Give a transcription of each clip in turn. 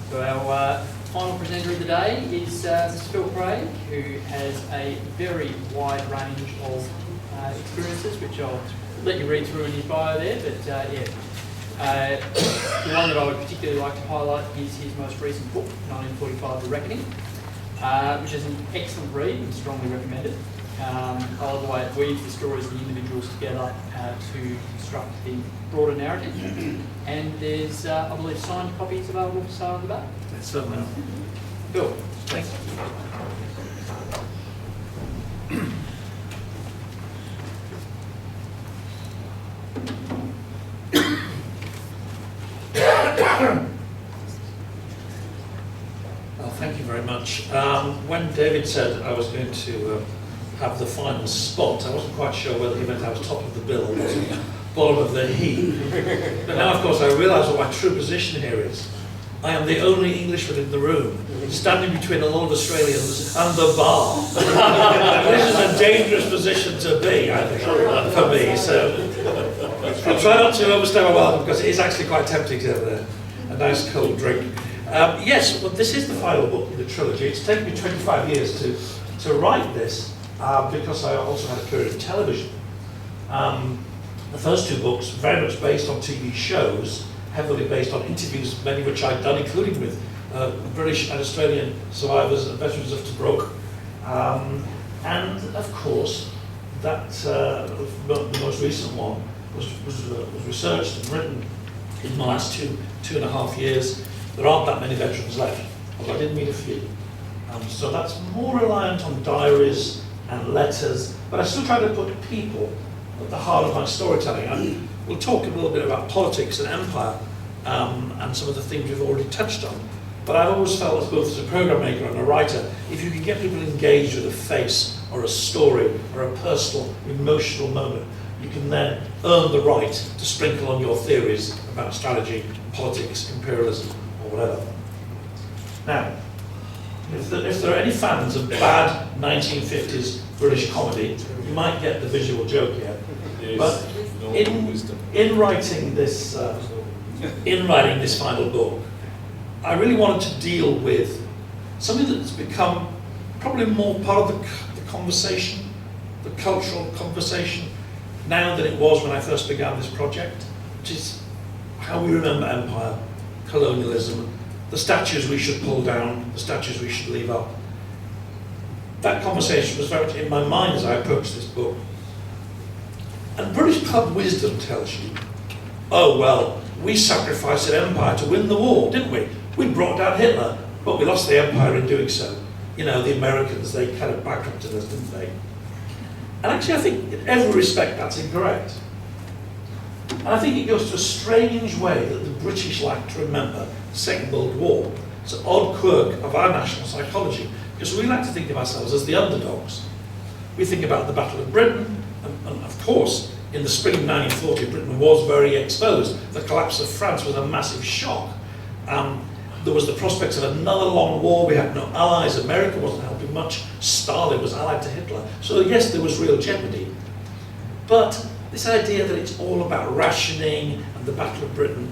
So our final presenter of the day is Mr. Phil Craig, who has a very wide range of experiences, which I'll let you read through in his bio there, but the one that I would particularly like to highlight is his most recent book, 1945, The Reckoning, which is an excellent read and strongly recommended. I love the way it weaves the stories of the individuals together to construct the broader narrative. And there's, I believe, signed copies available for sale at the back. That's certainly. Bill, thanks. Well, thank you very much. When David said I was going to have the final spot, I wasn't quite sure whether he meant I was top of the bill or was bottom of the heap. But now, of course, I realise what my true position here is. I am the only Englishman in the room, standing between a lot of Australians and the bar. This is a dangerous position to be, I think, for me. So I'll try not to overstay my welcome, because it is actually quite tempting to have a nice cold drink. Yes, well, this is the final book in the trilogy. It's taken me 25 years to write this, because I also had a career in television. The first two books, very much based on TV shows, heavily based on interviews, many of which I'd done, including with British and Australian survivors and veterans of Tobruk. And of course, that the most recent one was researched and written in the last two and a half years. There aren't that many veterans left, although I did meet a few. So that's more reliant on diaries and letters, but I still try to put people at the heart of my storytelling. And we'll talk a little bit about politics and empire and some of the things we've already touched on. But I've always felt, as both as a program maker and a writer, if you can get people engaged with a face or a story or a personal, emotional moment, you can then earn the right to sprinkle on your theories about strategy, politics, imperialism, or whatever. Now, if there are any fans of bad 1950s British comedy, you might get the visual joke here. But in writing this final book, I really wanted to deal with something that's become probably more part of the conversation, the cultural conversation, now than it was when I first began this project, which is how we remember empire, colonialism, the statues we should pull down, the statues we should leave up. That conversation was very much in my mind as I approached this book. And British pub wisdom tells you, oh well, we sacrificed an empire to win the war, didn't we? We brought down Hitler, but we lost the empire in doing so. You know, the Americans, they kind of bankrupted us, didn't they? And actually, I think in every respect that's incorrect. And I think it goes to a strange way that the British like to remember the Second World War. It's an odd quirk of our national psychology, because we like to think of ourselves as the underdogs. We think about the Battle of Britain, and of course, in the spring of 1940, Britain was very exposed. The collapse of France was a massive shock. There was the prospects of another long war. We had no allies. America wasn't helping much. Stalin was allied to Hitler. So yes, there was real jeopardy. But this idea that it's all about rationing and the Battle of Britain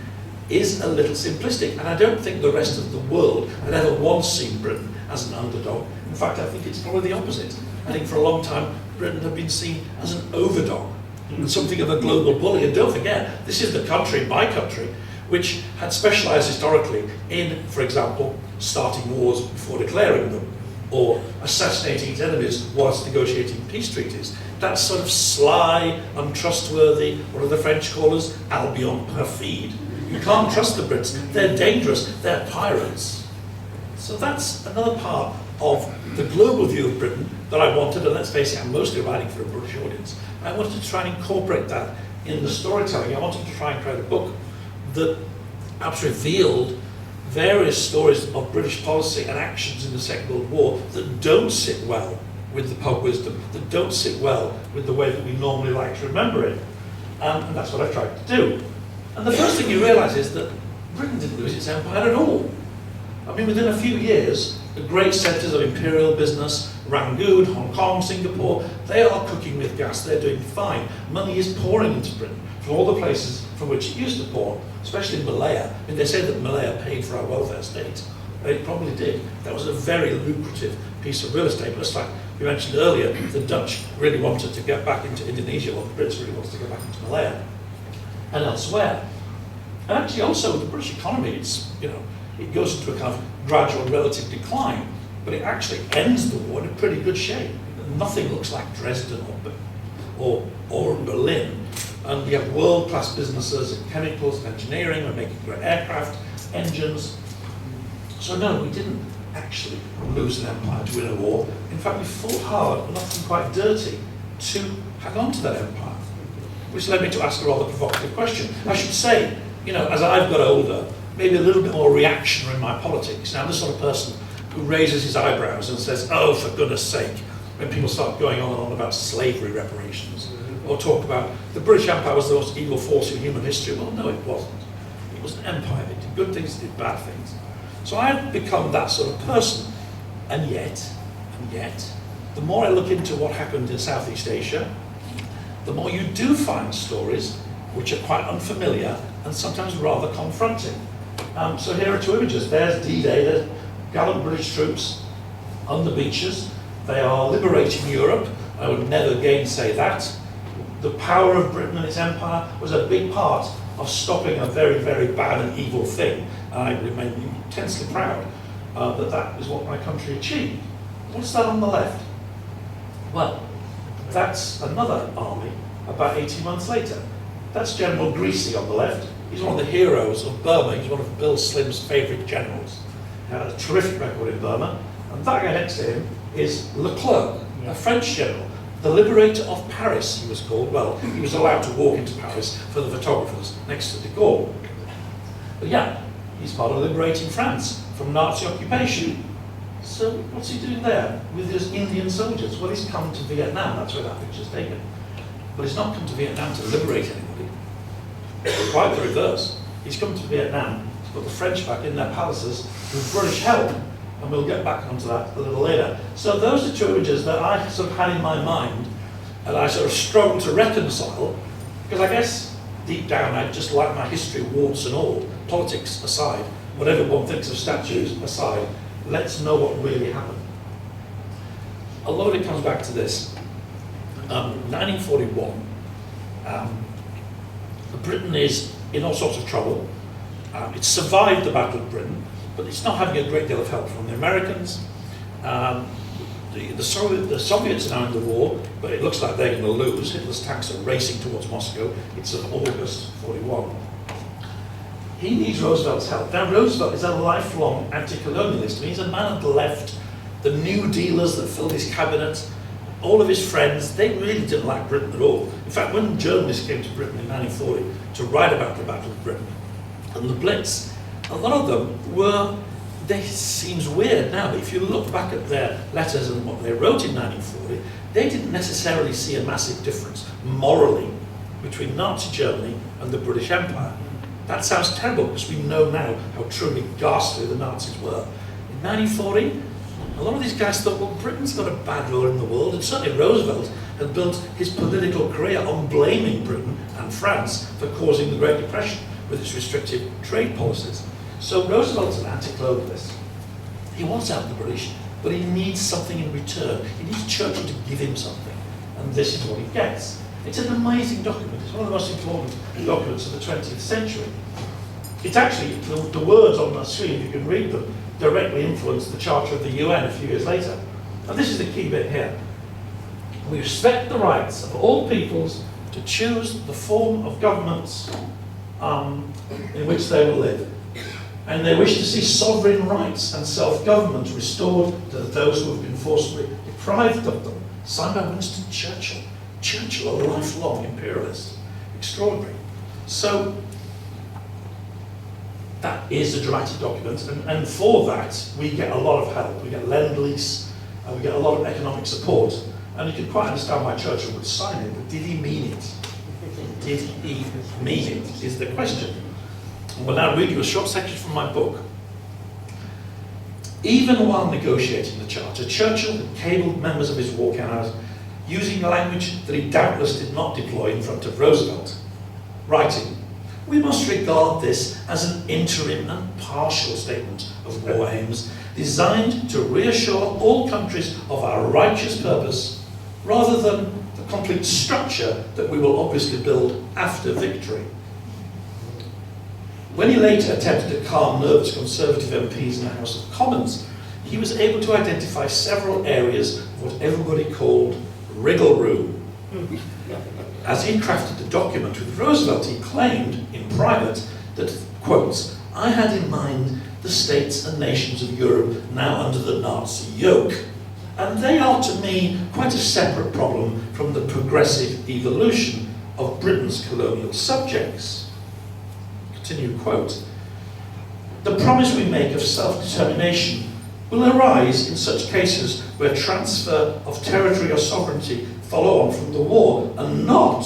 is a little simplistic. And I don't think the rest of the world had ever once seen Britain as an underdog. In fact, I think it's probably the opposite. I think for a long time, Britain had been seen as an overdog and something of a global bully. And don't forget, this is the country, my country, which had specialised historically in, for example, starting wars before declaring them, or assassinating its enemies whilst negotiating peace treaties. That's sort of sly, untrustworthy, what do the French call us? Albion perfide. You can't trust the Brits. They're dangerous. They're pirates. So that's another part of the global view of Britain that I wanted, and let's face it, I'm mostly writing for a British audience. I wanted to try and incorporate that in the storytelling. I wanted to try and create a book that perhaps revealed various stories of British policy and actions in the Second World War that don't sit well with the pub wisdom, that don't sit well with the way that we normally like to remember it. And that's what I tried to do. And the first thing you realise is that Britain didn't lose its empire at all. I mean, within a few years, the great centres of imperial business, Rangoon, Hong Kong, Singapore, they are cooking with gas, they're doing fine. Money is pouring into Britain from all the places from which it used to pour, especially Malaya. I mean, they say that Malaya paid for our welfare state. It probably did. That was a very lucrative piece of real estate. Just like we mentioned earlier, the Dutch really wanted to get back into Indonesia, or the Brits really wanted to get back into Malaya and elsewhere. And actually also the British economy, it goes into a kind of gradual relative decline, but it actually ends the war in a pretty good shape. Nothing looks like Dresden or Berlin. And we have world-class businesses in chemicals and engineering. We're making great aircraft, engines. So no, we didn't actually lose an empire to win a war. In fact, we fought hard and often quite dirty to hang on to that empire. Which led me to ask a rather provocative question. I should say, as I've got older, maybe a little bit more reactionary in my politics. Now, I'm the sort of person who raises his eyebrows and says, oh, for goodness sake, when people start going on and on about slavery reparations, or talk about the British Empire was the most evil force in human history. Well, no, it wasn't. It was an empire. It did good things, it did bad things. So I've become that sort of person. And yet, the more I look into what happened in Southeast Asia, the more you do find stories which are quite unfamiliar and sometimes rather confronting. So here are two images. There's D-Day, there's gallant British troops on the beaches. They are liberating Europe. I would never gainsay that. The power of Britain and its empire was a big part of stopping a very, very bad and evil thing. And I remain intensely proud that is what my country achieved. What's that on the left? Well, that's another army about 18 months later. That's General Greasy on the left. He's one of the heroes of Burma. He's one of Bill Slim's favourite generals. He had a terrific record in Burma. And that guy next to him is Leclerc, a French general. The liberator of Paris, he was called. Well, he was allowed to walk into Paris for the photographers next to de Gaulle. But yeah, he's part of liberating France from Nazi occupation. So what's he doing there with his Indian soldiers? Well, he's come to Vietnam. That's where that picture's taken. But he's not come to Vietnam to liberate anybody. Quite the reverse. He's come to Vietnam to put the French back in their palaces with British help. And we'll get back onto that a little later. So those are two images that I sort of had in my mind, and I sort of struggled to reconcile, because I guess deep down I just like my history, warts and all, politics aside, whatever one thinks of statues aside, let's know what really happened. A lot of it comes back to this. 1941, Britain is in all sorts of trouble. It survived the Battle of Britain, but it's not having a great deal of help from the Americans. The Soviets are now in the war, but it looks like they're going to lose. Hitler's tanks are racing towards Moscow. It's of August 41. He needs Roosevelt's help. Now, Roosevelt is a lifelong anti-colonialist. I mean, he's a man of the left. The New Dealers that filled his cabinet, all of his friends, they really didn't like Britain at all. In fact, when journalists came to Britain in 1940 to write about the Battle of Britain and the Blitz, a lot of them were, seems weird now, but if you look back at their letters and what they wrote in 1940, they didn't necessarily see a massive difference morally between Nazi Germany and the British Empire. That sounds terrible because we know now how truly ghastly the Nazis were. In 1940, a lot of these guys thought, well, Britain's got a bad role in the world, and certainly Roosevelt had built his political career on blaming Britain and France for causing the Great Depression with its restrictive trade policies. So Roosevelt's an anti-colonialist. He wants out the British, but he needs something in return. He needs Churchill to give him something, and this is what he gets. It's an amazing document. It's one of the most important documents of the 20th century. It's actually, the words on the screen, you can read them, directly influenced the Charter of the UN a few years later. And this is the key bit here. We respect the rights of all peoples to choose the form of governments in which they will live. And they wish to see sovereign rights and self-government restored to those who have been forcibly deprived of them. Signed by Winston Churchill. Churchill, a lifelong imperialist. Extraordinary. So, that is a dramatic document, and for that we get a lot of help. We get Lend-Lease, and we get a lot of economic support. And you can quite understand why Churchill would sign it, but did he mean it? Did he mean it, is the question. And we'll now read you a short section from my book. Even while negotiating the Charter, Churchill had cabled members of his war cabinet using language that he doubtless did not deploy in front of Roosevelt. writing, "We must regard this as an interim and partial statement of war aims designed to reassure all countries of our righteous purpose, rather than the complete structure that we will obviously build after victory." When he later attempted to calm nervous Conservative MPs in the House of Commons, he was able to identify several areas of what everybody called wriggle room. As he crafted the document with Roosevelt, he claimed in private that, quotes, "I had in mind the states and nations of Europe now under the Nazi yoke, and they are to me quite a separate problem from the progressive evolution of Britain's colonial subjects." Continue quote, "The promise we make of self-determination will arise in such cases where transfer of territory or sovereignty follow on from the war, and not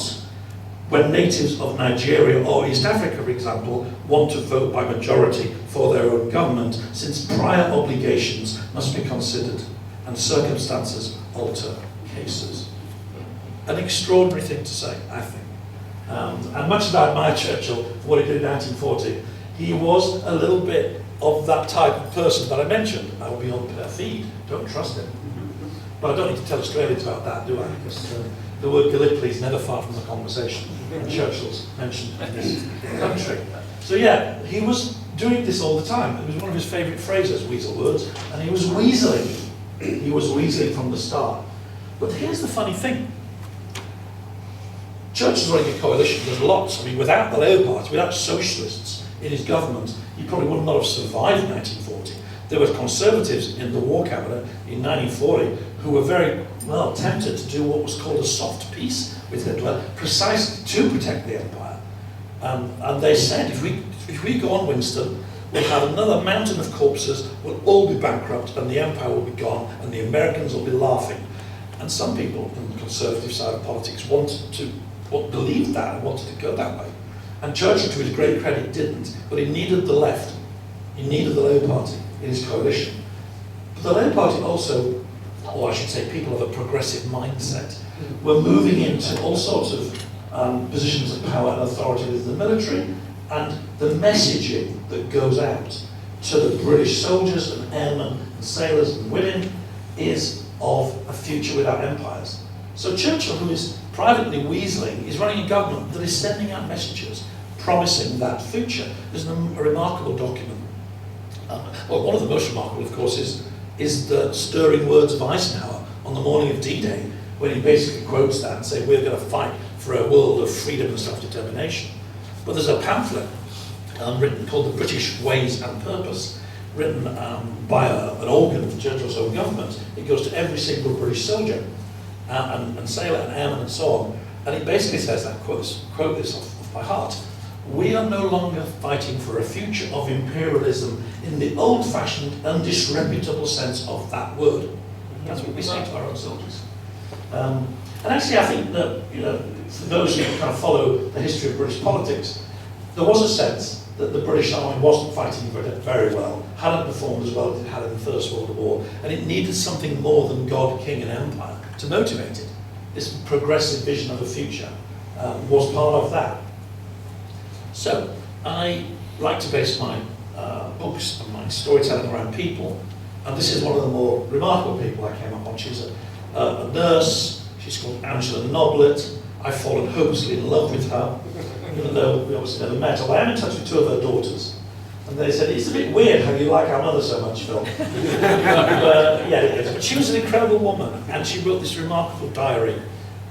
when natives of Nigeria or East Africa, for example, want to vote by majority for their own government, since prior obligations must be considered and circumstances alter cases." An extraordinary thing to say, I think. And much as I admire Churchill for what he did in 1940, he was a little bit of that type of person that I mentioned. I will be on per feed, don't trust him. But I don't need to tell Australians about that, do I? Because the word Gallipoli is never far from the conversation. And Churchill's mentioned in this country. So yeah, he was doing this all the time. It was one of his favourite phrases, weasel words, and he was weaseling. He was weaseling from the start. But here's the funny thing. Churchill's running a coalition, there's lots. I mean, without the Labour Party, without socialists in his government, he probably would not have survived 1940. There were Conservatives in the war cabinet in 1940 who were very well tempted to do what was called a soft peace with Hitler, precisely to protect the empire. And they said, if we go on, Winston, we'll have another mountain of corpses, we'll all be bankrupt, and the empire will be gone, and the Americans will be laughing. And some people on the Conservative side of politics believed that and wanted to go that way. And Churchill, to his great credit, didn't. But he needed the left. He needed the Labour Party in his coalition. But the Labour Party also, or I should say people of a progressive mindset, were moving into all sorts of positions of power and authority within the military, and the messaging that goes out to the British soldiers and airmen and sailors and women is of a future without empires. So Churchill, who is privately weaseling, is running a government that is sending out messages promising that future. There's a remarkable document. Well, one of the most remarkable, of course, is the stirring words of Eisenhower on the morning of D-Day, when he basically quotes that and says, "We're going to fight for a world of freedom and self-determination." But there's a pamphlet written called The British Ways and Purpose, written by an organ of Churchill's own government. It goes to every single British soldier and sailor and airman and so on. And it basically says, I quote this off by heart, "We are no longer fighting for a future of imperialism in the old-fashioned and disreputable sense of that word." That's what we say to our own soldiers. And actually, I think that, for those who kind of follow the history of British politics, there was a sense that the British Army wasn't fighting very well, hadn't performed as well as it had in the First World War, and it needed something more than God, King and Empire to motivate it. This progressive vision of a future was part of that. So, I like to base my books and my storytelling around people, and this is one of the more remarkable people I came upon. She's a nurse, she's called Angela Noblet. I've fallen hopelessly in love with her, even though we obviously never met. Although I am in touch with two of her daughters, and they said, "It's a bit weird how you like our mother so much, Phil." Yeah, it is. But she was an incredible woman, and she wrote this remarkable diary,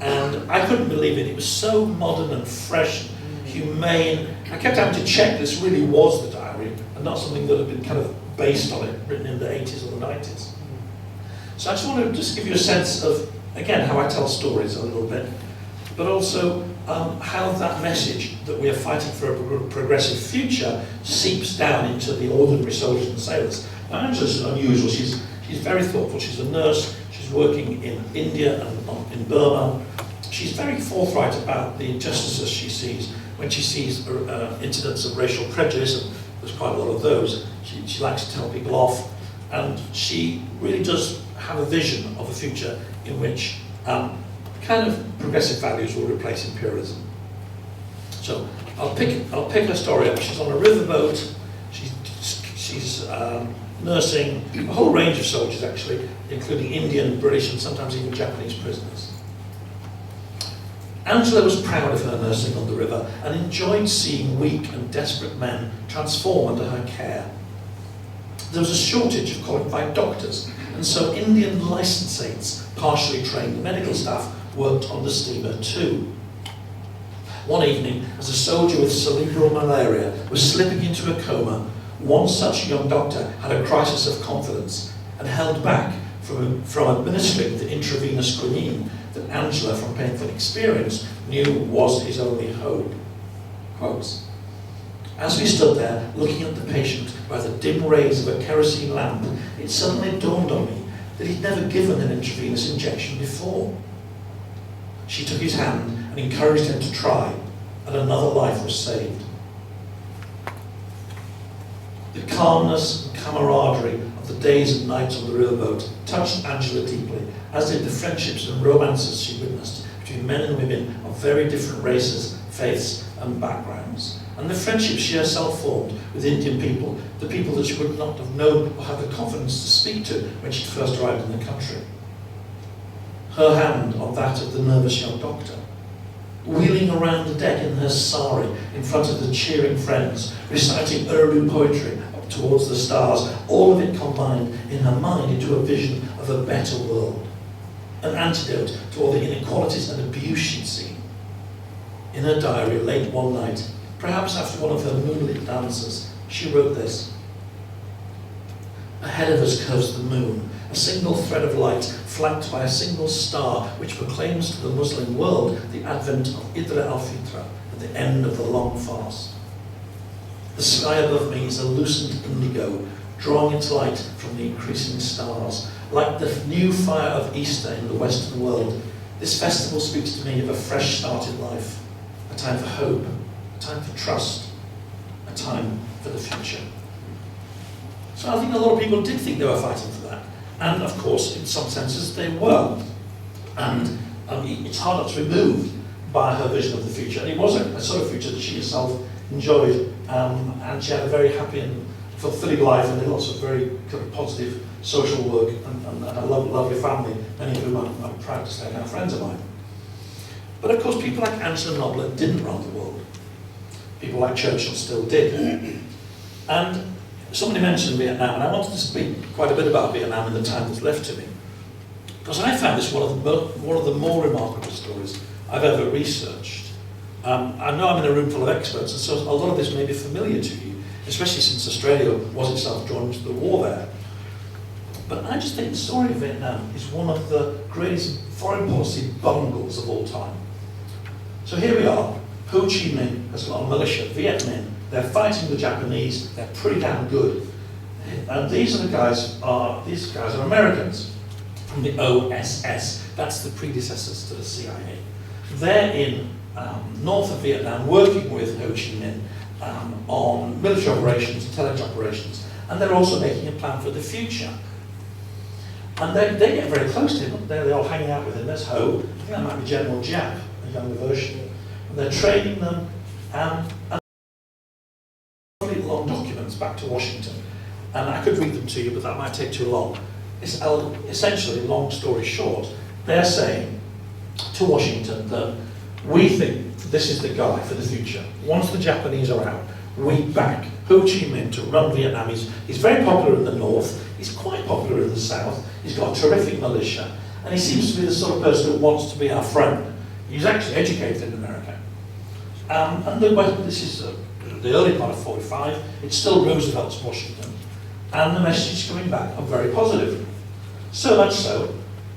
and I couldn't believe it. It was so modern and fresh, humane. I kept having to check this really was the diary, and not something that had been kind of based on it, written in the 80s or the 90s. So I just want to just give you a sense of, again, how I tell stories a little bit, but also how that message that we are fighting for a progressive future seeps down into the ordinary soldiers and sailors. Now, Angela's unusual. She's very thoughtful. She's a nurse. She's working in India and in Burma. She's very forthright about the injustices she sees when she sees incidents of racial prejudice, and there's quite a lot of those. She likes to tell people off, and she really does have a vision of a future in which kind of progressive values will replace imperialism. So So I'll pick her story up. She's on a riverboat. She's nursing a whole range of soldiers, actually, including Indian, British, and sometimes even Japanese prisoners. Angela was proud of her nursing on the river and enjoyed seeing weak and desperate men transform under her care. There was a shortage of qualified doctors, and so Indian licensates, partially trained medical staff, worked on the steamer too. One evening, as a soldier with cerebral malaria was slipping into a coma, one such young doctor had a crisis of confidence and held back from administering the intravenous quinine that Angela, from painful experience, knew was his only hope. Quotes, "As we stood there, looking at the patient by the dim rays of a kerosene lamp, it suddenly dawned on me that he'd never given an intravenous injection before. She took his hand and encouraged him to try, and another life was saved." The calmness and camaraderie of the days and nights on the riverboat touched Angela deeply, as did the friendships and romances she witnessed between men and women of very different races, faiths and backgrounds, and the friendships she herself formed with Indian people, the people that she would not have known or had the confidence to speak to when she first arrived in the country. Her hand on that of the nervous young doctor, wheeling around the deck in her sari in front of the cheering friends, reciting Urdu poetry up towards the stars, all of it combined in her mind into a vision of a better world, an antidote to all the inequalities and abuse she'd seen. In her diary, late one night, perhaps after one of her moonlit dances, she wrote this: "Ahead of us curves the moon, a single thread of light flanked by a single star which proclaims to the Muslim world the advent of Eid al-Fitr at the end of the long fast. The sky above me is a lucent indigo, drawing its light from the increasing stars. Like the new fire of Easter in the Western world, this festival speaks to me of a fresh start in life, a time for hope, a time for trust, a time for the future." So I think a lot of people did think they were fighting for that. And of course, in some senses, they were. And it's hard not to be moved by her vision of the future. And it was a sort of future that she herself enjoyed. And she had a very happy and fulfilling life and did lots of very kind of positive social work and a lovely family, many of whom I'm proud to say are now friends of mine. But of course, people like Angela Nobler didn't run the world. People like Churchill still did. And somebody mentioned Vietnam, and I wanted to speak quite a bit about Vietnam in the time that's left to me, because I found this one of the more remarkable stories I've ever researched. I know I'm in a room full of experts, and so a lot of this may be familiar to you, especially since Australia was itself drawn into the war there. But I just think the story of Vietnam is one of the greatest foreign policy bungles of all time. So here we are. Ho Chi Minh has got a militia, Viet Minh. They're fighting the Japanese. They're pretty damn good. And these guys are Americans from the OSS. That's the predecessors to the CIA. They're in north of Vietnam, working with Ho Chi Minh on military operations, intelligence operations, and they're also making a plan for the future. And they get very close to him. They're all hanging out with him. There's Ho. I think that might be General Giap, a younger version. And they're training them, and long documents back to Washington. And I could read them to you, but that might take too long. It's essentially, long story short, they're saying to Washington that we think this is the guy for the future. Once the Japanese are out, we back Ho Chi Minh to run Vietnam. He's very popular in the north, he's quite popular in the south, he's got a terrific militia, and he seems to be the sort of person who wants to be our friend. He's actually educated in America. And this is the early part of 45, it's still Roosevelt's Washington, and the messages coming back are very positive. So much so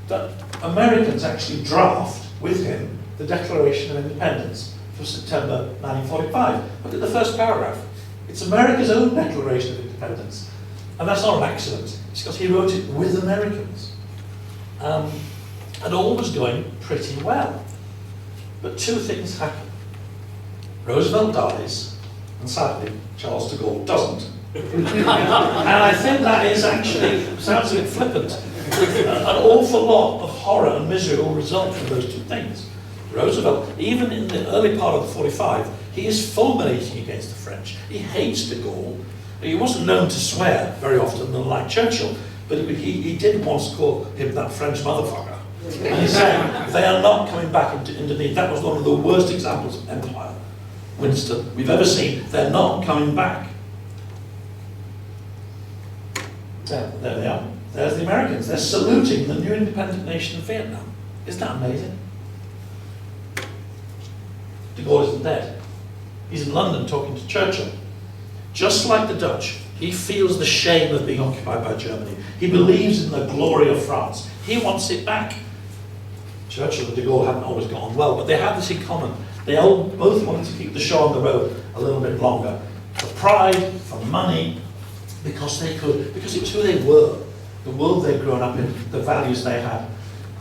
that Americans actually draft with him the Declaration of Independence for September 1945. Look at the first paragraph. It's America's own Declaration of Independence. And that's not an accident. It's because he wrote it with Americans. And all was going pretty well. But two things happen. Roosevelt dies, and sadly, Charles de Gaulle doesn't. And I think that is actually, sounds a bit flippant, an awful lot of horror and misery will result from those two things. Roosevelt, even in the early part of the 45, He is fulminating against the French. He hates de Gaulle. He wasn't known to swear very often, unlike Churchill, but he did once call him that French motherfucker. And he said, they are not coming back into Indonesia. That was one of the worst examples of empire, Winston, we've ever seen. They're not coming back. There they are. There's the Americans. They're saluting the new independent nation of Vietnam. Isn't that amazing? De Gaulle isn't dead. He's in London talking to Churchill. Just like the Dutch, he feels the shame of being occupied by Germany. He believes in the glory of France. He wants it back. Churchill and de Gaulle haven't always got on well, but they have this in common. They all both wanted to keep the show on the road a little bit longer. For pride, for money, because they could, because it was who they were, the world they'd grown up in, the values they had.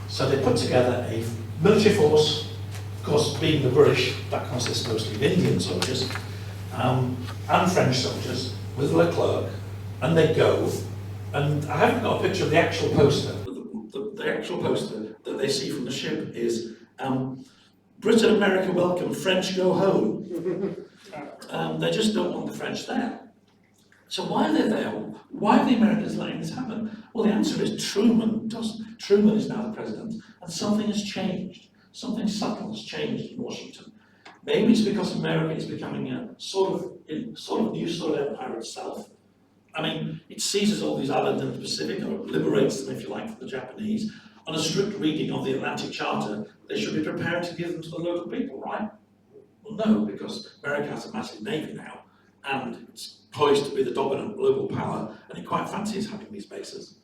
So they put together a military force, of course, being the British, that consists mostly of Indian soldiers, and French soldiers, with Leclerc, and they go, and I haven't got a picture of the actual poster. The actual poster that they see from the ship is Britain, America welcome, French go home. They just don't want the French there. So why are they there? Why are the Americans letting this happen? Well, the answer is Truman is now the president, and something has changed. Something subtle has changed in Washington. Maybe it's because America is becoming a sort of new sort of empire itself. I mean, it seizes all these islands in the Pacific, or liberates them, if you like, from the Japanese. On a strict reading of the Atlantic Charter, they should be prepared to give them to the local people, right? Well, no, because America has a massive navy now, and it's poised to be the dominant global power, and it quite fancies having these bases.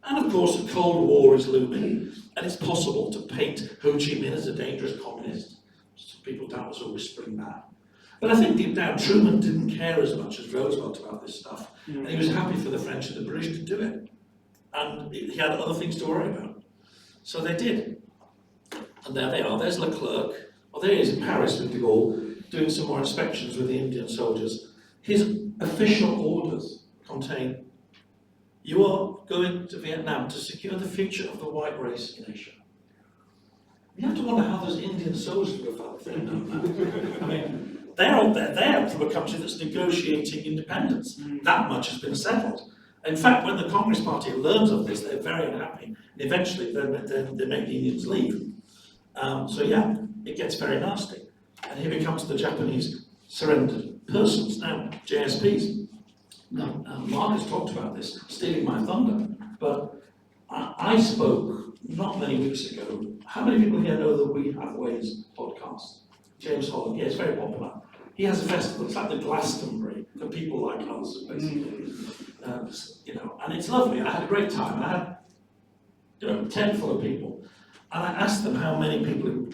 And of course, the Cold War is looming, and it's possible to paint Ho Chi Minh as a dangerous communist. Some people doubtless are whispering that. But I think deep down, Truman didn't care as much as Roosevelt about this stuff, and he was happy for the French and the British to do it. And he had other things to worry about. So they did. And there they are, there's Leclerc. Well, there he is in Paris with de Gaulle, doing some more inspections with the Indian soldiers. His official orders contain, you are going to Vietnam to secure the future of the white race in Asia. You have to wonder how those Indian soldiers would have felt if they'd done that. I mean, they're there from a country that's negotiating independence. That much has been settled. In fact, when the Congress Party learns of this, they're very unhappy. And eventually, they make the Indians leave. So yeah, it gets very nasty. And here becomes the Japanese surrendered persons, now JSPs. Now, Mark has talked about this, stealing my thunder, but I spoke not many weeks ago. How many people here know the We Have Ways podcast? James Holland, yeah, it's very popular. He has a festival, it's like the Glastonbury for people like us, basically. And it's lovely, and I had a great time. I had, a tent full of people, and I asked them how many people,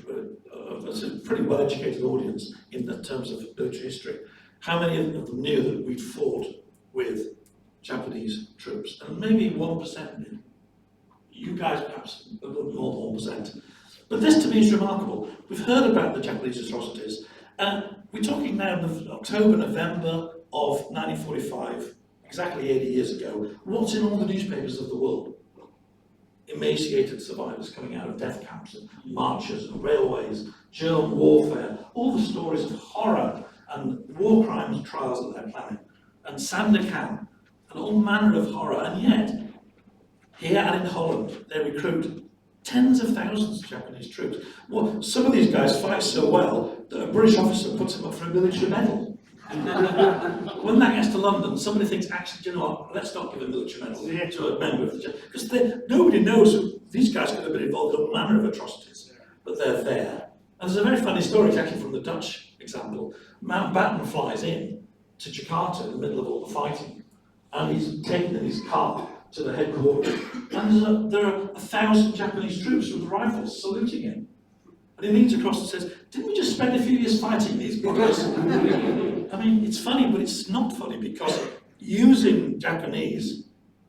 it's a pretty well-educated audience in the terms of military history, how many of them knew that we'd fought with Japanese troops, and maybe 1% did. You guys perhaps a little more than 1%. But this to me is remarkable. We've heard about the Japanese atrocities, and we're talking now of October, November of 1945, exactly 80 years ago. What's in all the newspapers of the world? Emaciated survivors coming out of death camps, and marches and railways, German warfare, all the stories of horror and war crimes trials that they're planning, and Sandakan, and all manner of horror, and yet, here and in Holland, they recruit tens of thousands of Japanese troops. Well, some of these guys fight so well that a British officer puts them up for a military medal. When that gets to London, somebody thinks, actually, do you know what, let's not give a military medal to a member of the... Because nobody knows that these guys could have been involved in all manner of atrocities, but they're there. And there's a very funny story, it's actually from the Dutch example. Mountbatten flies in to Jakarta in the middle of all the fighting, and he's taken in his car to the headquarters, and there are 1,000 Japanese troops with rifles saluting him. And he leans across and says, didn't we just spend a few years fighting these guys? I mean, it's funny, but it's not funny, because using Japanese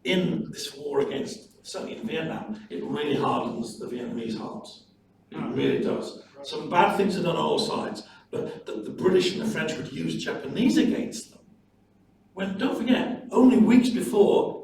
in this war against, certainly in Vietnam, it really hardens the Vietnamese hearts. It really does. Some bad things are done on all sides, but the British and the French would use Japanese against them. When, don't forget, only weeks before,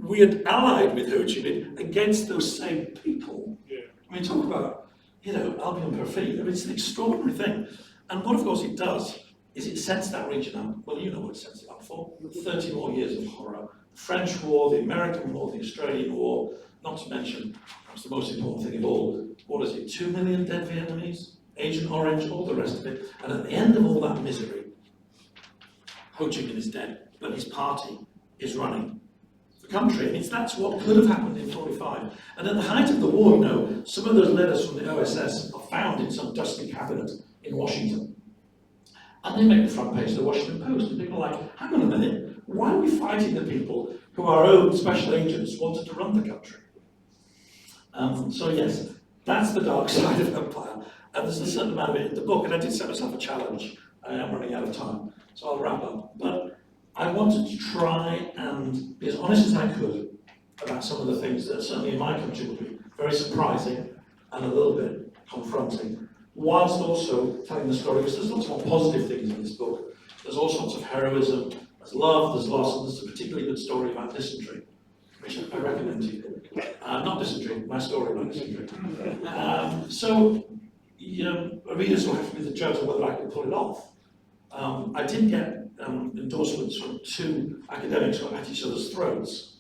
we had allied with Ho Chi Minh against those same people. Yeah. I mean, talk about, Albion Perfide. I mean, it's an extraordinary thing. And what, of course, it does is it sets that region up. Well, you know what it sets it up for. 30 more years of horror. The French War, the American War, the Australian War, not to mention, perhaps the most important thing of all, what is it, 2 million dead Vietnamese, Agent Orange, all the rest of it. And at the end of all that misery, Ho Chi Minh is dead, but his party is running the country. And that's what could have happened in 45. And at the height of the war, you know, some of those letters from the OSS are found in some dusty cabinet in Washington. And they make the front page of the Washington Post. And people are like, hang on a minute, why are we fighting the people who our own special agents wanted to run the country? So yes, that's the dark side of empire. And there's a certain amount of it in the book. And I did set myself a challenge. I am running out of time, so I'll wrap up. But I wanted to try and be as honest as I could about some of the things that certainly in my country would be very surprising and a little bit confronting, whilst also telling the story, because there's lots more positive things in this book. There's all sorts of heroism, there's love, there's loss, and there's a particularly good story about dysentery, which I recommend to you. Not dysentery, my story about dysentery. So, you know, readers will have to be the judge of whether I can pull it off. I did get endorsements from 2 academics who are at each other's throats.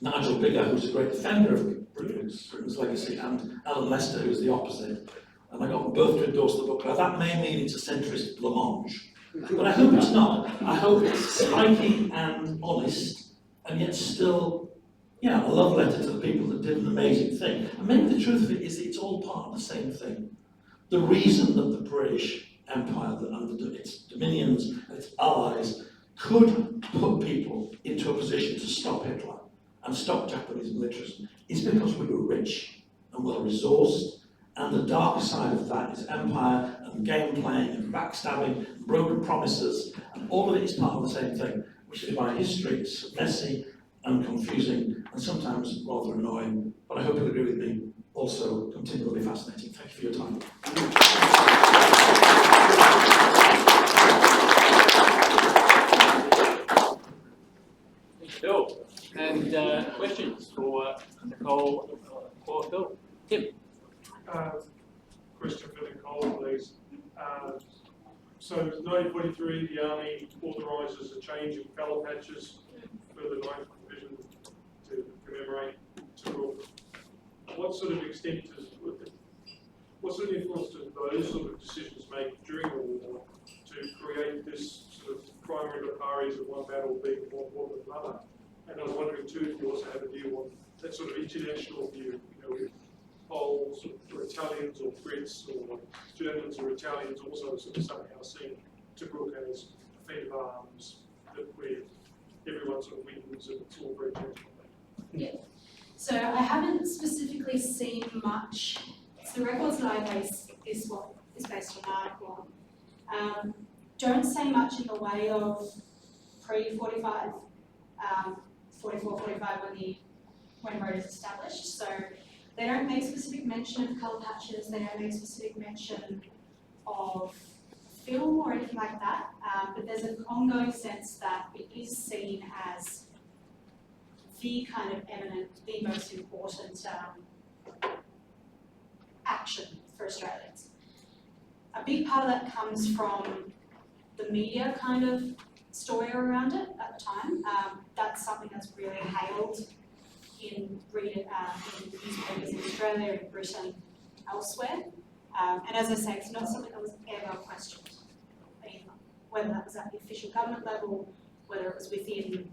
Nigel Bigger, who's a great defender of Britain's legacy, and Alan Lester, who's the opposite. And I got them both to endorse the book. Now that may mean it's a centrist blancmange, but I hope it's not. I hope it's spiky and honest, and yet still, yeah, a love letter to the people that did an amazing thing. And maybe the truth of it is it's all part of the same thing. The reason that the British Empire, that under its dominions and its allies, could put people into a position to stop Hitler and stop Japanese militarism is because we were rich and well-resourced, and the dark side of that is empire and game playing and backstabbing and broken promises, and all of it is part of the same thing, which is why history is messy and confusing and sometimes rather annoying, but I hope you'll agree with me, also continually fascinating. Thank you for your time. Phil, and questions for Nicole or Phil? Tim. Question for Nicole, please. So 1943, the Army authorises a change in fellow patches for the 9th Division to commemorate Tobruk. What sort of extent does, what sort of influence do those sort of decisions make during the war to create this sort of primary paris of one battle being more important than another? And I was wondering too if you also have a view on that sort of international view, you know, with Poles or Italians or Brits or Germans or Italians also sort of somehow seeing Tobruk as a feat of arms that where everyone sort of wins and it's all very gentle. Yeah. So I haven't specifically seen much. So the records that I base is what is based on an article. Don't say much in the way of pre-45, 44, 45 when road is established. So they don't make specific mention of colour patches, they don't make specific mention of film or anything like that, but there's an ongoing sense that it is seen as the kind of eminent, the most important action for Australians. A big part of that comes from the media kind of story around it at the time. That's something that's really hailed in newspapers in Australia, in Britain, elsewhere. And as I say, it's not something that was ever questioned, either. Whether that was at the official government level, whether it was within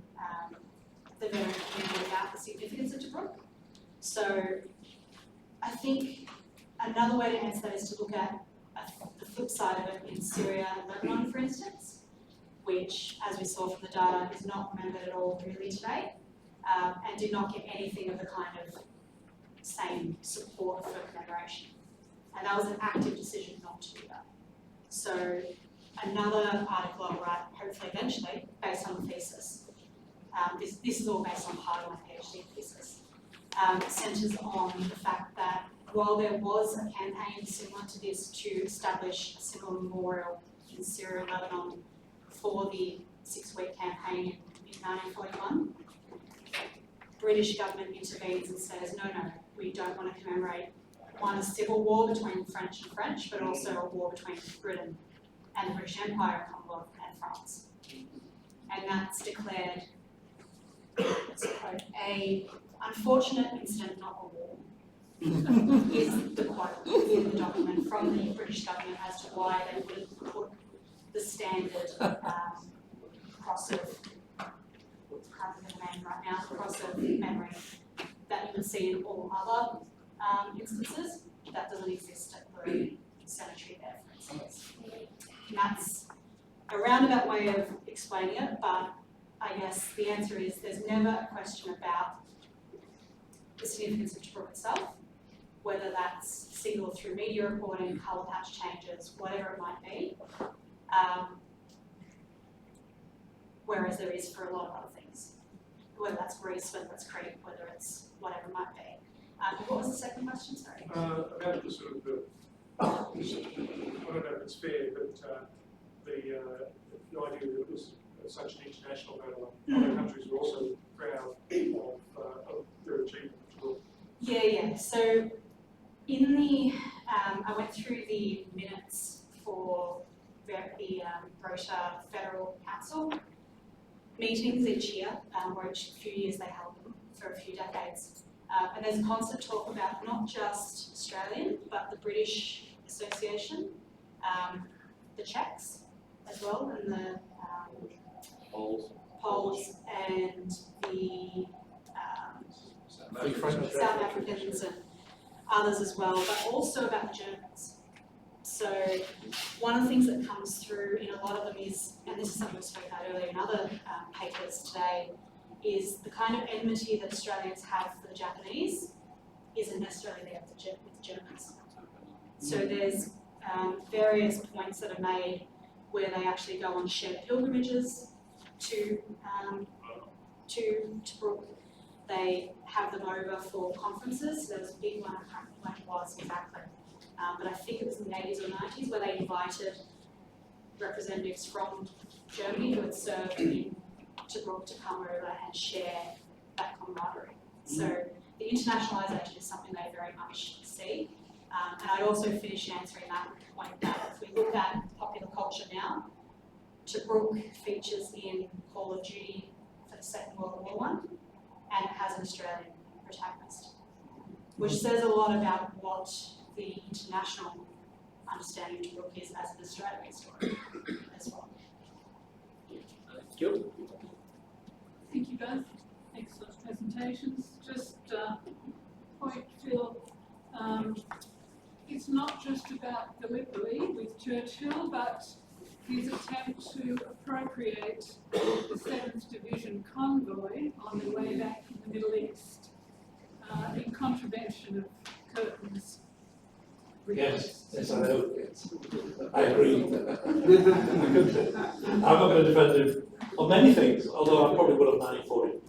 the veteran community about the significance of Tobruk. So I think another way to answer that is to look at the flip side of it in Syria and Lebanon, for instance, which, as we saw from the data, is not remembered at all really today, and did not get anything of the kind of same support for commemoration. And that was an active decision not to do that. So another article I'll write, hopefully eventually, based on the thesis. This is all based on part of my PhD thesis. Centres on the fact that while there was a campaign similar to this to establish a similar memorial in Syria and Lebanon for the 6-week campaign in 1941, British government intervenes and says, no, we don't want to commemorate one, a civil war between French and French, but also a war between Britain and the British Empire, Commonwealth, and France. And that's declared, let's quote, a unfortunate incident, not a war, is the quote in the document from the British government as to why they wouldn't put the standard cross of, can't think of the name right now, cross of memory that you would see in all other instances. That doesn't exist at the cemetery there, for instance. And that's a roundabout way of explaining it, but I guess the answer is there's never a question about the significance of Tobruk itself, whether that's signalled through media reporting, colour patch changes, whatever it might be, whereas there is for a lot of other things, whether that's Greece, whether it's Crete, whether it's whatever it might be. What was the second question, sorry? About the sort of I don't know if it's fair, but the idea that it was such an international battle, other countries were also proud of their achievement. Yeah. So in the, I went through the minutes for the Rota Federal Council meetings each year, or each few years they held them for a few decades. And there's constant talk about not just Australian, but the British Association, the Czechs as well, and the Poles and the South Africans and others as well, but also about the Germans. So one of the things that comes through in a lot of them is, and this is something we spoke about earlier in other papers today, is the kind of enmity that Australians have for the Japanese isn't necessarily there with the Germans. So there's various points that are made where they actually go on shared pilgrimages to Tobruk. They have them over for conferences. There was a big one, I can't remember when it was exactly, but I think it was in the 80s or 90s where they invited representatives from Germany who had served in Tobruk to come over and share that camaraderie. So the internationalisation is something they very much see. And I'd also finish answering that point that if we look at popular culture now, Tobruk features in Call of Duty for the Second World War I, and it has an Australian protagonist, which says a lot about what the international understanding of Tobruk is as an Australian story as well. Thank you both. Excellent presentations. Just point, Phil, it's not just about Gallipoli with Churchill, but his attempt to appropriate the 7th Division convoy on the way back from the Middle East in contravention of Curtin's request. Yes, I know. I agree. I'm not going to defend him on many things, although I probably would have 940.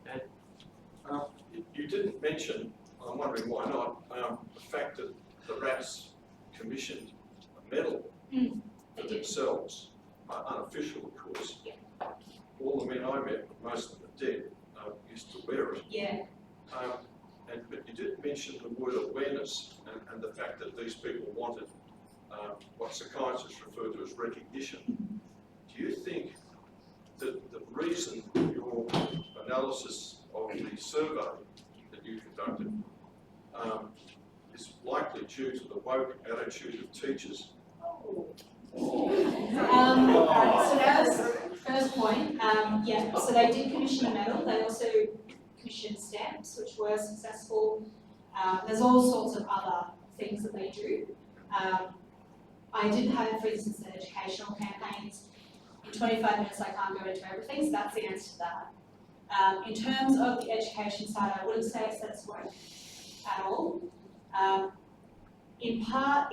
Fair enough. You didn't mention, I'm wondering why not, the fact that the RATs commissioned a medal for themselves, unofficial of course. Yeah. All the men I met, most of them are dead, used to wear it. Yeah. But you did mention the word awareness and the fact that these people wanted what psychiatrists refer to as recognition. Do you think that the reason your analysis of the survey that you conducted is likely due to the woke attitude of teachers? So first point, yeah, so they did commission a medal. They also commissioned stamps, which were successful. There's all sorts of other things that they do. I did have, for instance, an educational campaigns. In 25 minutes, I can't go into everything, so that's the answer to that. In terms of the education side, I wouldn't say it's less work at all. In part,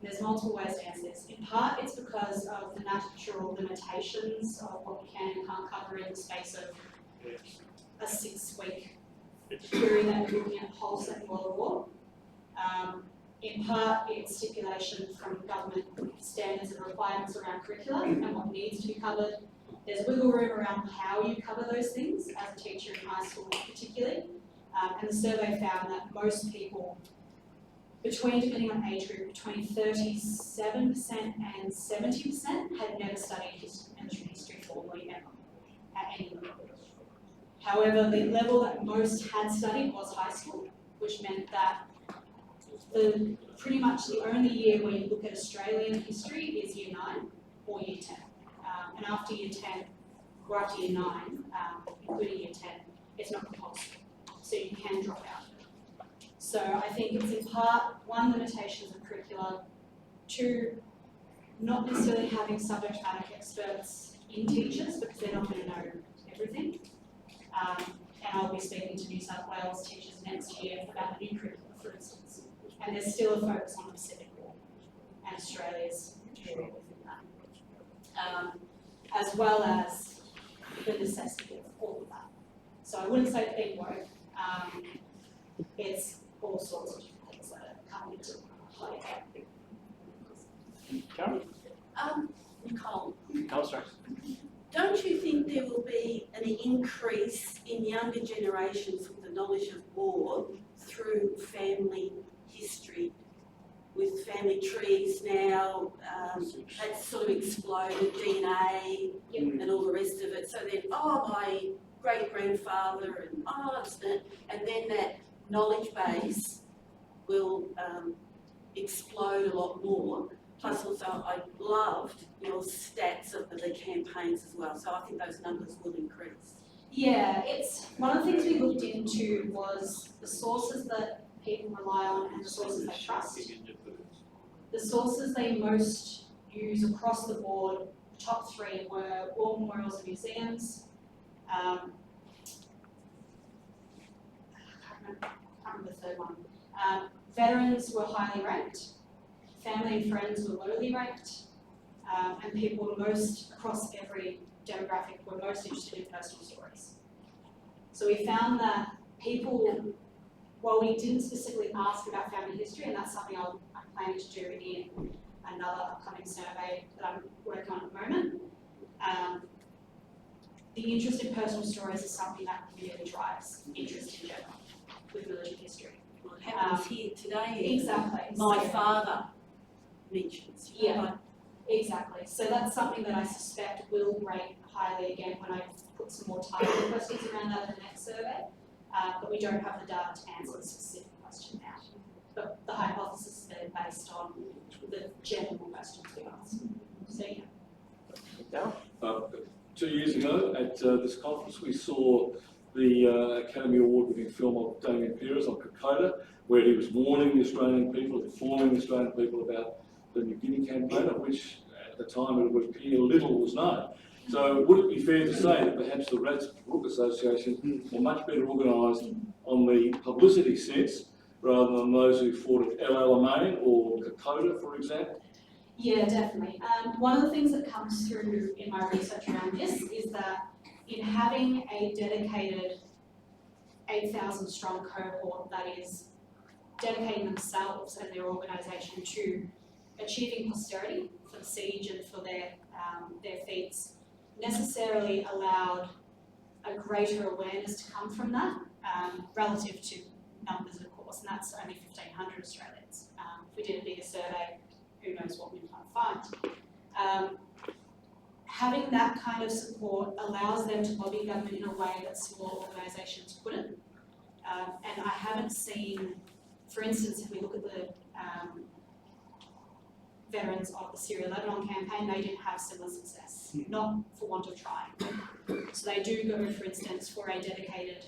there's multiple ways to answer this. In part, it's because of the natural limitations of what we can and can't cover in the space of a 6-week period that we're looking at the whole Second World War. In part, it's stipulation from government standards and requirements around curriculum and what needs to be covered. There's wiggle room around how you cover those things as a teacher in high school particularly. And the survey found that most people depending on age group, between 37% and 70% had never studied military history formally ever, at any level. However, the level that most had studied was high school, which meant that pretty much the only year where you look at Australian history is year 9 or year 10. And after year 10, or after year 9, including year 10, it's not compulsory. So you can drop out. So I think it's in part, one, limitations of curricula, 2, not necessarily having subject matter experts in teachers because they're not going to know everything. And I'll be speaking to New South Wales teachers next year about the new curriculum, for instance. And there's still a focus on the Pacific War and Australia's period within that. As well as the necessity of all of that. So I wouldn't say that they won't. It's all sorts of different things that come into play. Karen? Nicole, Nicole, sorry. don't you think there will be an increase in younger generations with the knowledge of war through family history? With family trees now, that's sort of exploded, DNA and all the rest of it. So then, my great-grandfather and then that knowledge base will explode a lot more. Plus also, I loved your stats of the campaigns as well. So I think those numbers will increase. Yeah, it's one of the things we looked into was the sources that people rely on and the sources they trust. The sources they most use across the board, the top 3 were war memorials and museums. I can't remember the third one. Veterans were highly ranked, family and friends were lowly ranked, and people were most, across every demographic, were most interested in personal stories. So we found that people, while we didn't specifically ask about family history, and that's something I'm planning to do in another upcoming survey that I'm working on at the moment, the interest in personal stories is something that really drives interest in general with military history. What happens here today? Exactly. My So- father mentions. Yeah, exactly. So that's something that I suspect will rate highly again when I put some more targeted questions around that in the next survey. But we don't have the data to answer the specific question now. But the hypothesis is then based on the general questions we ask. So yeah. 2 years ago at this conference, we saw the Academy Award-winning film of Damien Pears on Kokoda, where he was warning the Australian people, informing the Australian people about the New Guinea campaign, of which at the time it would appear little was known. So would it be fair to say that perhaps the Rats Rook Association were much better organised on the publicity sense rather than those who fought at El Alamein or Kokoda, for example? Yeah, definitely. One of the things that comes through in my research around this is that in having a dedicated 8,000 strong cohort that is dedicating themselves and their organisation to achieving posterity for the siege and for their feats, necessarily allowed a greater awareness to come from that relative to numbers, of course, and that's only 1,500 Australians. If we did a bigger survey, who knows what we might find. Having that kind of support allows them to lobby government in a way that small organisations couldn't. And I haven't seen, for instance, if we look at the veterans of the Syria-Lebanon campaign, they didn't have similar success, not for want of trying. So they do go, for instance, for a dedicated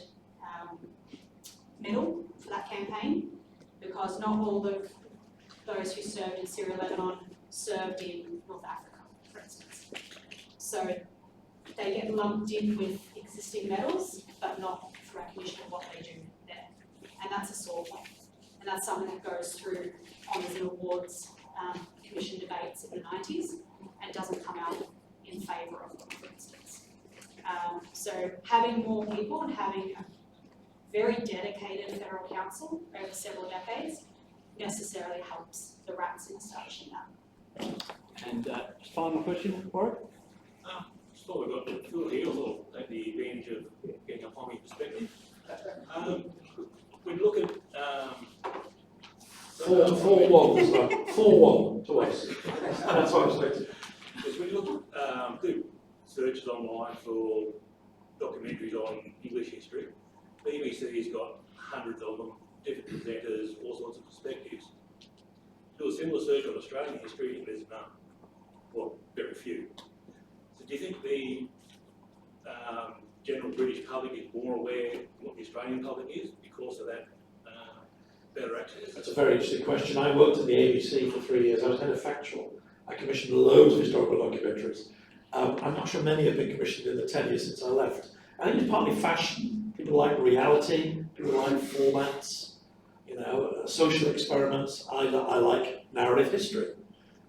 medal for that campaign, because not all of those who served in Syria-Lebanon served in North Africa, for instance. So they get lumped in with existing medals, but not for recognition of what they do there. And that's a sore point. And that's something that goes through honours and awards commission debates in the 90s and doesn't come out in favour of them, for instance. So having more people and having a very dedicated federal council over several decades necessarily helps the RATs in establishing that. And final question, Warwick? Still, we've got two heels at the advantage of getting a farming perspective. We look at 4-1, so 4-1 to us. That's what I expected. Because when you look at do searches online for documentaries on English history, the BBC's got hundreds of them, different presenters, all sorts of perspectives. Do a similar search on Australian history, and there's none. Well, very few. So do you think the general British public is more aware of what the Australian public is because of that better access? That's a very interesting question. I worked at the ABC for 3 years. I was head of factual. I commissioned loads of historical documentaries. I'm not sure many have been commissioned in the 10 years since I left. I think it's partly fashion. People like reality, people like formats, you know, social experiments. I like narrative history.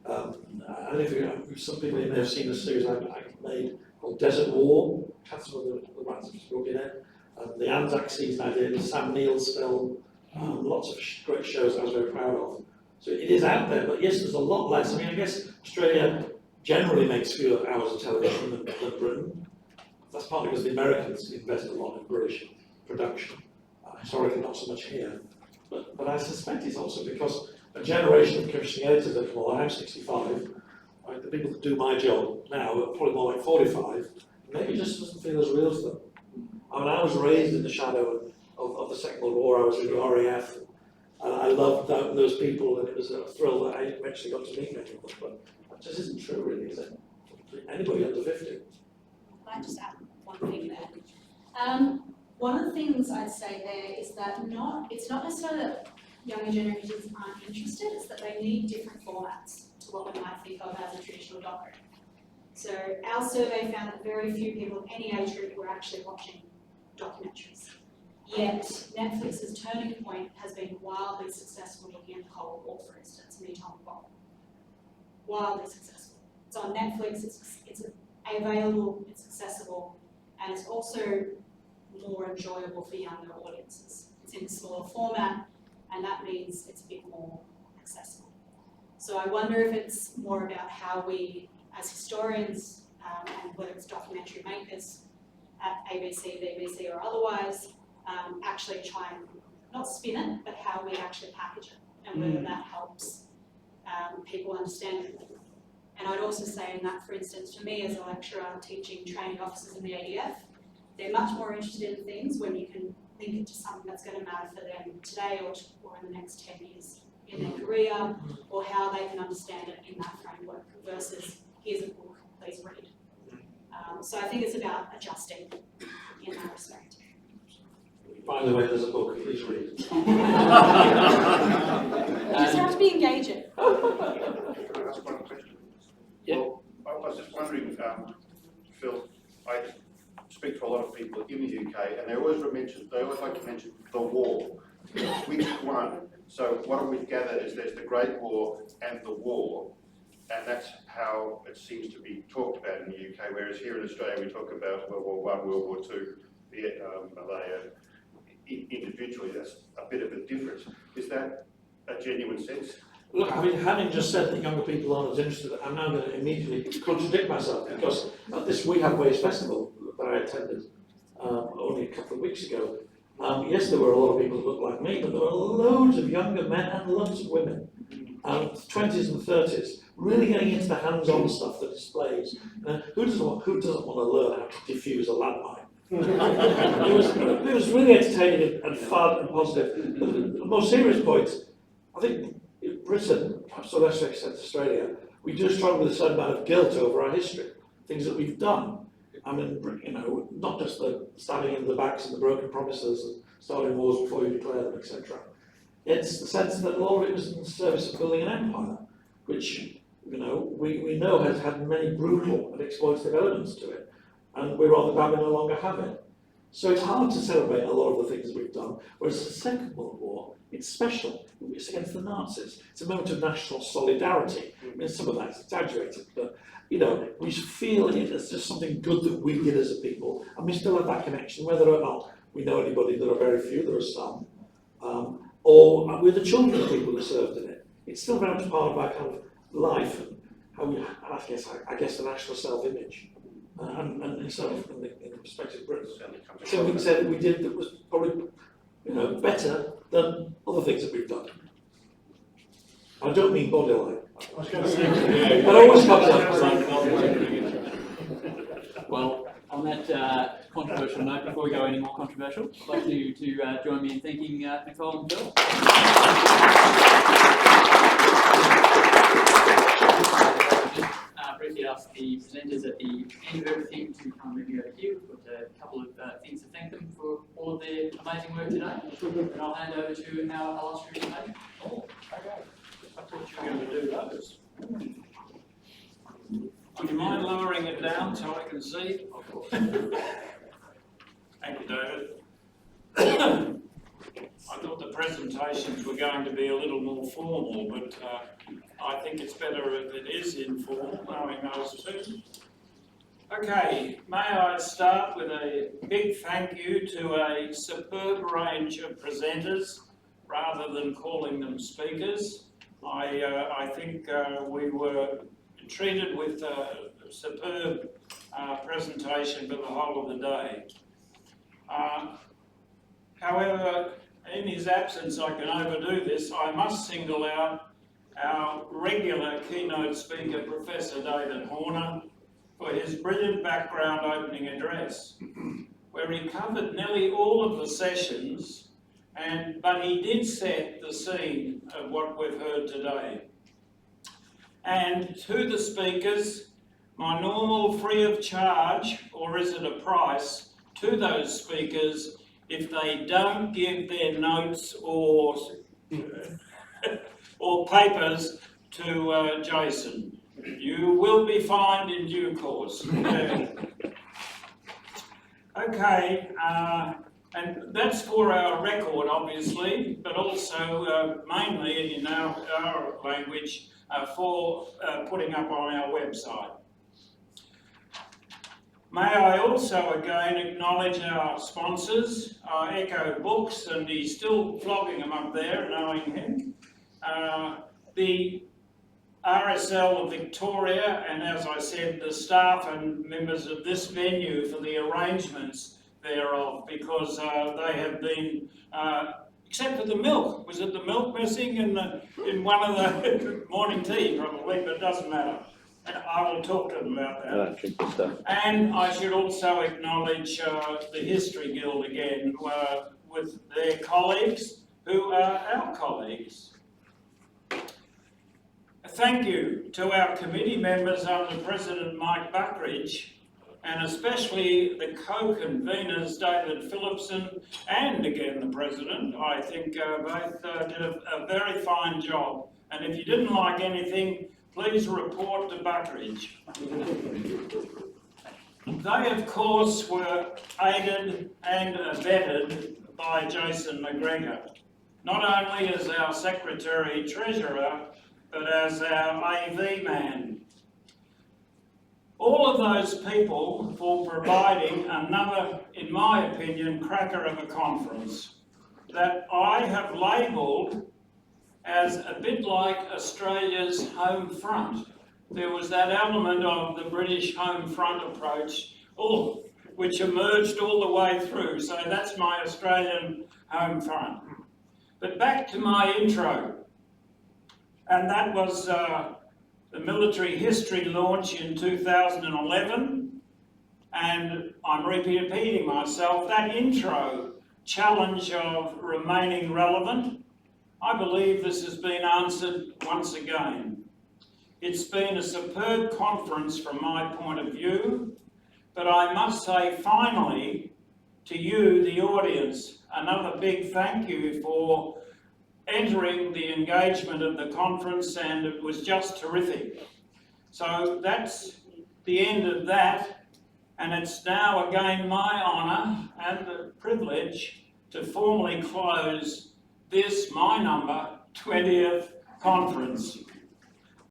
I don't know if some people may have seen a series I made called Desert War. Had some of the writers spoken in it. The Anzac season I did, Sam Neill's film. Lots of great shows I was very proud of. So it is out there, but yes, there's a lot less. I mean, I guess Australia generally makes fewer hours of television than Britain. That's partly because the Americans invest a lot in British production. Historically, not so much here. But I suspect it's also because a generation of commissioning editors that come along, I'm 65, right, the people that do my job now are probably more like 45, maybe it just doesn't feel as real to them. I mean, I was raised in the shadow of the Second World War. I was in the RAF, and I loved those people, and it was a thrill that I eventually got to meet many of them, but that just isn't true, really, is it? Anybody under 50. Can I just add one thing there? One of the things I'd say there is that it's not necessarily that younger generations aren't interested, it's that they need different formats to what we might think of as a traditional documentary. So our survey found that very few people of any age group were actually watching documentaries. Yet Netflix's turning point has been wildly successful looking at the Cold War, for instance, Me, Tom, Bob. Wildly successful. It's on Netflix, it's available, it's accessible, and it's also more enjoyable for younger audiences. It's in a smaller format, and that means it's a bit more accessible. So I wonder if it's more about how we, as historians, and whether it's documentary makers at ABC, BBC or otherwise, actually try and not spin it, but how we actually package it, and whether that helps people understand it. And I'd also say in that, for instance, for me as a lecturer teaching training officers in the ADF, they're much more interested in things when you can link it to something that's going to matter for them today or in the next 10 years in their career, or how they can understand it in that framework versus here's a book, please read. So I think it's about adjusting in that respect. By the way, there's a book, please read. You just have to be engaging. Can I ask one question? Yeah. Well, I was just wondering, Phil, I speak to a lot of people in the UK, and they always like to mention the war. Which one? So what we've gathered is there's the Great War and the war, and that's how it seems to be talked about in the UK, whereas here in Australia we talk about World War I, World War II, Vietnam, Malaya. Individually, that's a bit of a difference. Is that a genuine sense? Look, I mean, having just said that younger people aren't as interested, I'm now going to immediately contradict myself, because at this We Have Ways festival that I attended only a couple of weeks ago, yes, there were a lot of people that looked like me, but there were loads of younger men and loads of women, 20s and 30s, really getting into the hands-on stuff, the displays. Who doesn't want to learn how to defuse a landmine? It was really entertaining and fun and positive. But the most serious point, I think Britain, perhaps to a lesser extent Australia, we do struggle with a certain amount of guilt over our history, things that we've done. I mean, you know, not just the stabbing in the backs and the broken promises and starting wars before you declare them, etc. It's the sense that a lot of it was in the service of building an empire, which, you know, we know has had many brutal and exploitative elements to it. And we're rather glad we no longer have it. So it's hard to celebrate a lot of the things we've done, whereas the Second World War, it's special. It's against the Nazis. It's a moment of national solidarity. I mean, some of that's exaggerated, but, you know, we feel it as just something good that we did as a people, and we still have that connection, whether or not we know anybody. There are very few, there are some, or we're the children of people who served in it. It's still very much part of our kind of life, and how we, I guess the national self-image. And so in the perspective of Britain, so we can say that we did that was probably, you know, better than other things that we've done. I don't mean body line. I was going to say, That always comes up. Well, on that controversial note, before we go any more controversial, I'd like you to join me in thanking Nicole and Phil. Briefly ask the presenters at the end of everything to come maybe over here. We've got a couple of things to thank them for all of their amazing work today. And I'll hand over to our illustrious lady. oh, okay. I thought you were going to do those. Would you mind lowering it down so I can see? Thank you, David. I thought the presentations were going to be a little more formal, but I think it's better if it is informal, knowing those two. Okay, may I start with a big thank you to a superb range of presenters, rather than calling them speakers. I think we were treated with a superb presentation for the whole of the day. However, in his absence, I can overdo this. I must single out our regular keynote speaker, Professor David Horner, for his brilliant background opening address, where he covered nearly all of the sessions, but he did set the scene of what we've heard today. And to the speakers, my normal free of charge, or is it a price, to those speakers if they don't give their notes or papers to Jason. You will be fined in due course. Okay, and that's for our record, obviously, but also mainly in our language for putting up on our website. May I also again acknowledge our sponsors, Echo Books, and he's still flogging them up there, knowing him. The RSL of Victoria, and as I said, the staff and members of this venue for the arrangements thereof, because they have been, except for the milk. Was it the milk missing in one of the morning tea, probably, but it doesn't matter. And I will talk to them about that. And I should also acknowledge the History Guild again, with their colleagues, who are our colleagues. Thank you to our committee members under President Mike Buckridge, and especially the co-conveners David Phillipson and again the President. I think both did a very fine job. And if you didn't like anything, please report to Buckridge. They, of course, were aided and abetted by Jason McGregor, not only as our Secretary-Treasurer, but as our AV man. All of those people for providing another, in my opinion, cracker of a conference that I have labelled as a bit like Australia's home front. There was that element of the British home front approach, which emerged all the way through. So that's my Australian home front. But back to my intro. And that was the military history launch in 2011. And I'm repeating myself, that intro challenge of remaining relevant, I believe this has been answered once again. It's been a superb conference from my point of view, but I must say finally to you, the audience, another big thank you for entering the engagement of the conference, and it was just terrific. So that's the end of that, and it's now again my honour and the privilege to formally close this, my number, 20th conference.